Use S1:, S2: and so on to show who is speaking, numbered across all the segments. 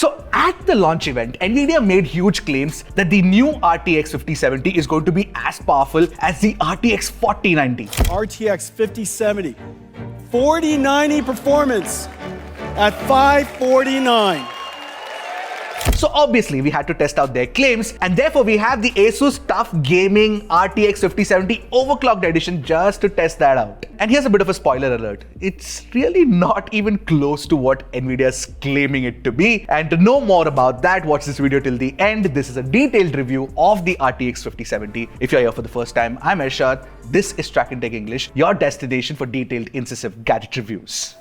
S1: So at the launch event, Nvidia made huge claims that the new RTX 5070 is going to be as powerful as the RTX 4090.
S2: RTX 5070, 4090 performance at 549.
S1: So obviously we had to test out their claims, and therefore we have the Asus TUF Gaming RTX 5070 overclocked edition just to test that out. And here's a bit of a spoiler alert. It's really not even close to what Nvidia is claiming it to be. And to know more about that, watch this video till the end. This is a detailed review of the RTX 5070. If you're here for the first time, I'm Ershad. This is Trakin Tech English, your destination for detailed, incisive gadget reviews.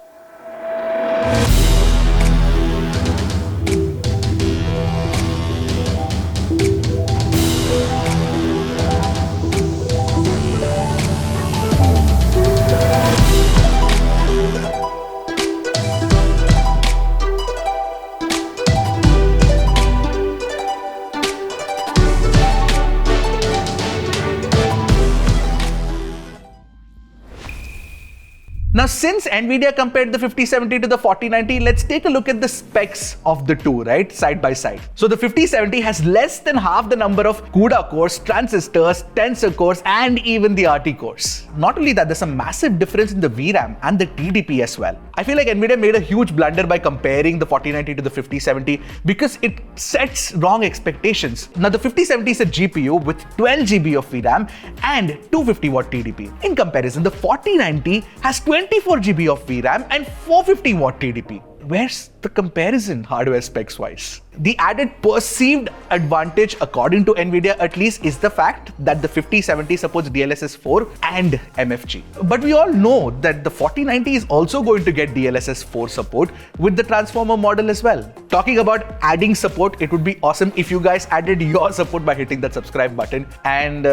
S1: Now, since Nvidia compared the 5070 to the 4090, let's take a look at the specs of the two, right, side by side. So the 5070 has less than half the number of CUDA cores, transistors, tensor cores, and even the RT cores. Not only that, there's a massive difference in the VRAM and the TDP as well. I feel like Nvidia made a huge blunder by comparing the 4090 to the 5070 because it sets wrong expectations. Now, the 5070 is a GPU with 12 GB of VRAM and 250 watt TDP. In comparison, the 4090 has 24 GB of VRAM and 450 watt TDP. Where's the comparison hardware specs wise? The added perceived advantage, according to Nvidia at least, is the fact that the 5070 supports DLSS 4 and MFG. But we all know that the 4090 is also going to get DLSS 4 support with the transformer model as well. Talking about adding support, it would be awesome if you guys added your support by hitting that subscribe button and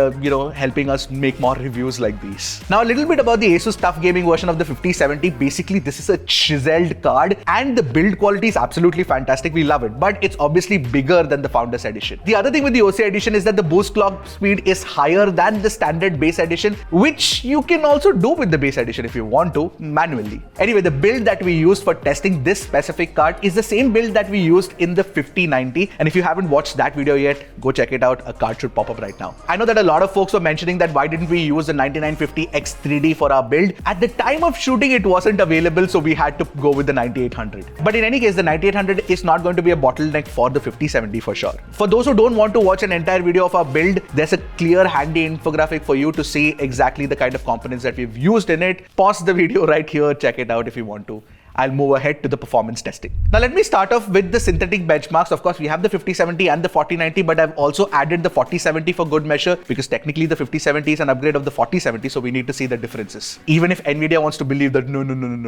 S1: helping us make more reviews like these. Now, a little bit about the Asus TUF Gaming version of the 5070. Basically, this is a chiseled card and the build quality is absolutely fantastic. We love it, but it's obviously bigger than the Founders Edition. The other thing with the OC Edition is that the boost clock speed is higher than the standard base edition, which you can also do with the base edition if you want to, manually. Anyway, the build that we used for testing this specific card is the same build that we used in the 5090, and if you haven't watched that video yet, go check it out. A card should pop up right now. I know that a lot of folks were mentioning that why didn't we use the 9950 X3D for our build? At the time of shooting, it wasn't available, so we had to go with the 9800. But in any case, the 9800 is not going to be a bottleneck for the 5070 for sure. For those who don't want to watch an entire video of our build, there's a clear handy infographic for you to see exactly the kind of components that we've used in it. Pause the video right here, check it out if you want to. I'll move ahead to the performance testing. Now let me start off with the synthetic benchmarks. Of course, we have the 5070 and the 4090, but I've also added the 4070 for good measure because technically the 5070 is an upgrade of the 4070, so we need to see the differences. Even if Nvidia wants to believe that no,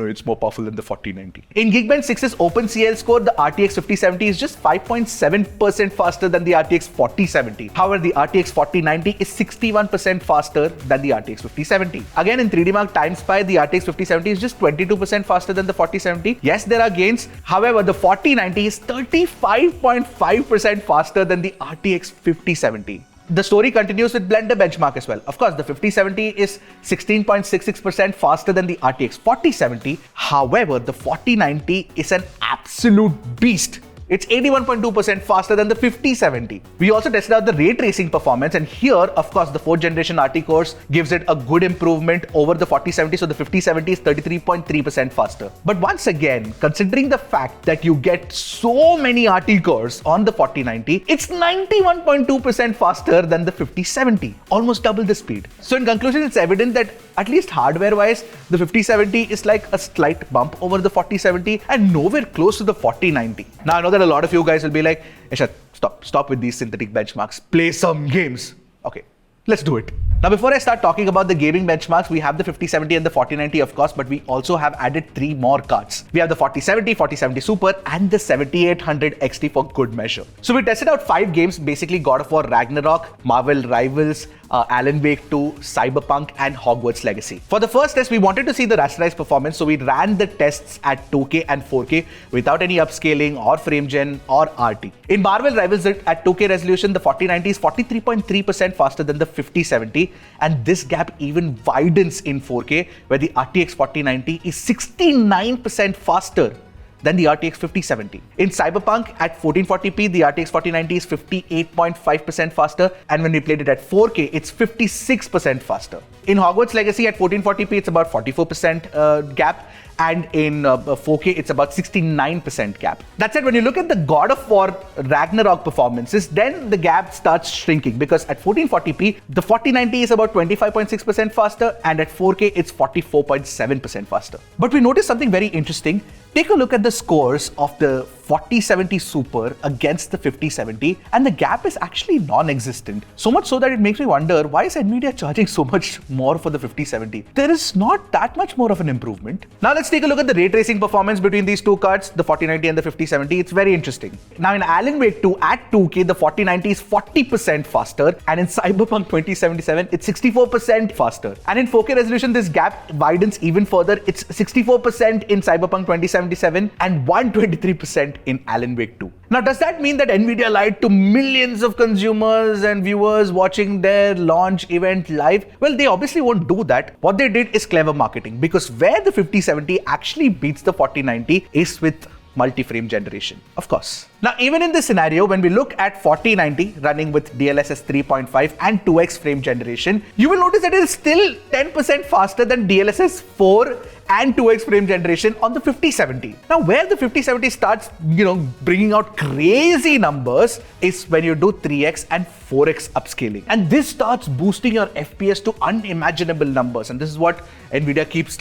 S1: it's more powerful than the 4090. In Geekbench 6's OpenCL score, the RTX 5070 is just 5.7% faster than the RTX 4070. However, the RTX 4090 is 61% faster than the RTX 5070. Again, in 3DMark TimeSpy, the RTX 5070 is just 22% faster than the 4070. Yes, there are gains. However, the 4090 is 35.5% faster than the RTX 5070. The story continues with Blender benchmark as well. Of course, the 5070 is 16.66% faster than the RTX 4070. However, the 4090 is an absolute beast. It's 81.2% faster than the 5070. We also tested out the ray tracing performance, and here, of course, the 4th generation RT cores gives it a good improvement over the 4070, so the 5070 is 33.3% faster. But once again, considering the fact that you get so many RT cores on the 4090, it's 91.2% faster than the 5070, almost double the speed. So in conclusion, it's evident that at least hardware-wise, the 5070 is like a slight bump over the 4070 and nowhere close to the 4090. Now, I know that a lot of you guys will be like, Ershad, stop with these synthetic benchmarks. Play some games. Okay, let's do it. Now, before I start talking about the gaming benchmarks, we have the 5070 and the 4090, of course, but we also have added 3 more cards. We have the 4070, 4070 Super, and the 7800 XT for good measure. So we tested out 5 games, basically God of War Ragnarok, Marvel Rivals, Alan Wake 2, Cyberpunk, and Hogwarts Legacy. For the first test, we wanted to see the rasterized performance, so we ran the tests at 2K and 4K without any upscaling or frame gen or RT. In Marvel Rivals at 2K resolution, the 4090 is 43.3% faster than the 5070, and this gap even widens in 4K, where the RTX 4090 is 69% faster than the RTX 5070. In Cyberpunk at 1440p, the RTX 4090 is 58.5% faster, and when we played it at 4K, it's 56% faster. In Hogwarts Legacy at 1440p, it's about 44% gap, and in 4K, it's about 69% gap. That said, when you look at the God of War Ragnarok performances, then the gap starts shrinking, because at 1440p, the 4090 is about 25.6% faster, and at 4K, it's 44.7% faster. But we noticed something very interesting. Take a look at the scores of the 4070 Super against the 5070, and the gap is actually non-existent. So much so that it makes me wonder, why is Nvidia charging so much more for the 5070? There is not that much more of an improvement. Now let's take a look at the ray tracing performance between these two cards, the 4090 and the 5070. It's very interesting. Now in Alan Wake 2 at 2K, the 4090 is 40% faster, and in Cyberpunk 2077, it's 64% faster. And in 4K resolution, this gap widens even further. It's 64% in Cyberpunk 2077 and 123% in Alan Wake 2. Now, does that mean that Nvidia lied to millions of consumers and viewers watching their launch event live? Well, they obviously won't do that. What they did is clever marketing, because where the 5070 actually beats the 4090 is with multi-frame generation, of course. Now, even in this scenario, when we look at 4090 running with DLSS 3.5 and 2x frame generation, you will notice that it is still 10% faster than DLSS 4 and 2x frame generation on the 5070. Now, where the 5070 starts, bringing out crazy numbers is when you do 3x and 4x upscaling. And this starts boosting your FPS to unimaginable numbers. And this is what Nvidia keeps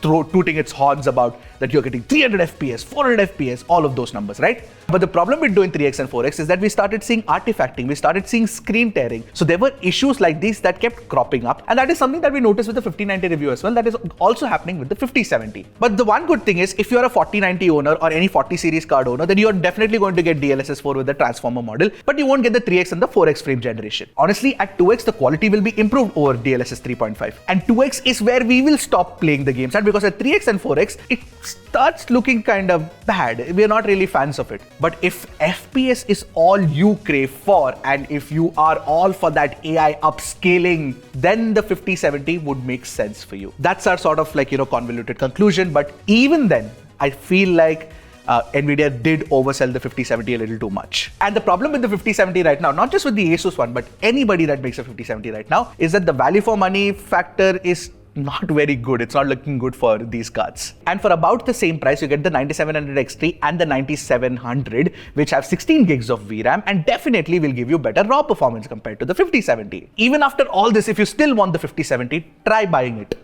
S1: tooting its horns about, that you're getting 300 FPS, 400 FPS, all of those numbers, right? But the problem with doing 3x and 4x is that we started seeing artifacting, we started seeing screen tearing. So there were issues like these that kept cropping up, and that is something that we noticed with the 5090 review as well. That is also happening with the 5070. But the one good thing is, if you're a 4090 owner or any 40 series card owner, then you're definitely going to get DLSS 4 with the transformer model, but you won't get the 3x and the 4x frame generation. Honestly, at 2x, the quality will be improved over DLSS 3.5. And 2x is where we will stop playing the games, and because at 3x and 4x, it starts looking kind of bad. We're not really fans of it. But if FPS is all you crave for, and if you are all for that AI upscaling, then the 5070 would make sense for you. That's our sort of convoluted conclusion. But even then, I feel like Nvidia did oversell the 5070 a little too much. And the problem with the 5070 right now, not just with the Asus one, but anybody that makes a 5070 right now, is that the value for money factor is not very good. It's not looking good for these cards. And for about the same price, you get the 9700 XT and the 9700, which have 16 gigs of VRAM and definitely will give you better raw performance compared to the 5070. Even after all this, if you still want the 5070, try buying it.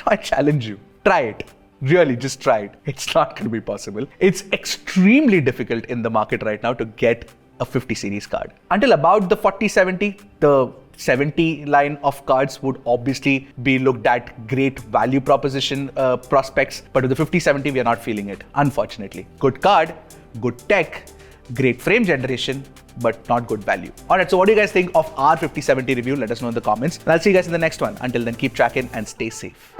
S1: I challenge you. Try it. Really, just try it. It's not going to be possible. It's extremely difficult in the market right now to get a 50 series card. Until about the 4070, the 70 line of cards would obviously be looked at great value proposition prospects, but with the 5070, we are not feeling it, unfortunately. Good card, good tech, great frame generation, but not good value. Alright, so what do you guys think of our 5070 review? Let us know in the comments. And I'll see you guys in the next one. Until then, keep tracking and stay safe.